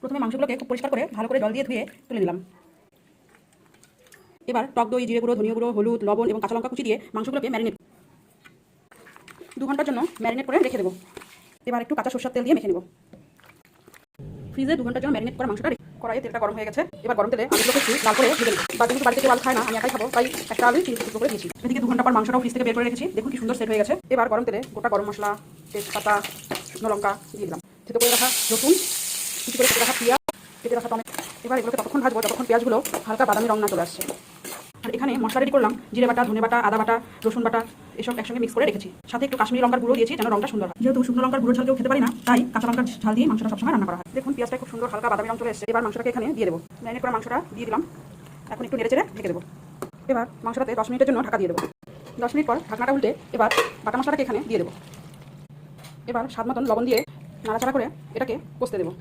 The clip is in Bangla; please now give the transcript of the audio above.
প্রথমে মাংসগুলোকে খুব পরিষ্কার করে ভালো করে জল দিয়ে ধুয়ে তুলে নিলাম। এবার টক দই, জিরে গুঁড়ো, ধনিয়া গুঁড়ো, হলুদ, লবণ এবং কাঁচা লঙ্কা কুচি দিয়ে মাংসগুলোকে ম্যারিনেট 2 ঘন্টার জন্য ম্যারিনেট করে রেখে দেবো। এবার একটু কাঁচা সরষের তেল দিয়ে মেখে নেব। ফ্রিজে 2 ঘন্টার জন্য ম্যারিনেট করা মাংসটা কড়াইয়ে তেলটা গরম হয়ে গেছে। এবার গরম তেলে আলুগুলোকে একটু লাল করে ভেজে নেব। বা যেহেতু বাড়িতে কেউ আলু খায় না, আমি একাই খাবো, তাই একটা আলু চিনি টুকরো করে দিয়েছি। এদিকে 2 ঘন্টা পর মাংসটাও ফ্রিজ থেকে বের করে রেখেছি। দেখুন কি সুন্দর সেট হয়ে গেছে। এবার গরম তেলে গোটা গরম মশলা, তেজপাতা, শুকনো লঙ্কা দিয়ে দিলাম। থেতো করে রাখা রসুন, কুচি করে কেটে রাখা পেঁয়াজ, কেটে রাখা টমেটো। এবার এগুলোকে ততক্ষণ ভাজবো যতক্ষণ পেঁয়াজগুলো হালকা বাদামি রং না চলে আসছে। আর এখানে মশলা রেডি করলাম, জিরে বাটা, ধনে বাটা, আদা বাটা, রসুন বাটা, এসব একসঙ্গে মিক্স করে রেখেছি। সাথে একটু কাশ্মীরি লঙ্কার গুঁড়ো দিয়েছি যেন রংটা সুন্দর হয়। যেহেতু শুকনো লঙ্কার গুঁড়ো ঝাল কেউ খেতে পারি না, তাই কাঁচা লঙ্কার ঝাল দিয়ে মাংসটা সবসময় রান্না করা হয়। দেখুন পেঁয়াজটা খুব সুন্দর হালকা বাদামি রং চলে এসেছে। এবার মাংসটাকে এখানে দিয়ে দেবো। ম্যারিনেট করা মাংসটা দিয়ে দিলাম। এখন একটু নেড়েচেড়ে ঢেকে দেবো। এবার মাংসটাতে 10 মিনিটের জন্য ঢাকা দিয়ে দেবো। 10 মিনিট পর ঢাকনাটা উল্টে এবার বাটা মশলাটাকে এখানে দিয়ে দেবো। এবার স্বাদ মতন লবণ দিয়ে নাড়াচাড়া করে এটাকে কষতে দেবো।